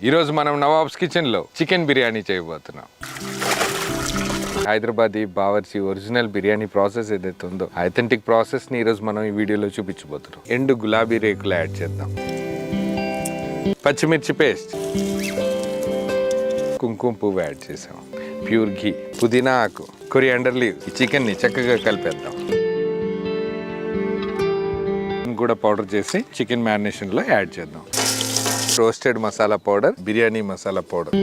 ఈరోజు మనం నవాబ్స్ కిచెన్లో చికెన్ బిర్యానీ చేయబోతున్నాం. హైదరాబాదీ బావర్చి ఒరిజినల్ బిర్యానీ ప్రాసెస్ ఏదైతే ఉందో అథెంటిక్ ప్రాసెస్ని ఈరోజు మనం ఈ వీడియోలో చూపించబోతున్నాం. ఎండు గులాబీ రేకులు యాడ్ చేద్దాం, పచ్చిమిర్చి పేస్ట్, కుంకుమ పువ్వు యాడ్ చేసాం, ప్యూర్ ఘీ, పుదీనా ఆకు, కొరియాండర్ లీవ్స్. ఈ చికెన్ని చక్కగా కలిపేద్దాం. కూడా పౌడర్ చేసి చికెన్ మ్యారినేషన్లో యాడ్ చేద్దాం. Roasted masala powder, biryani masala powder,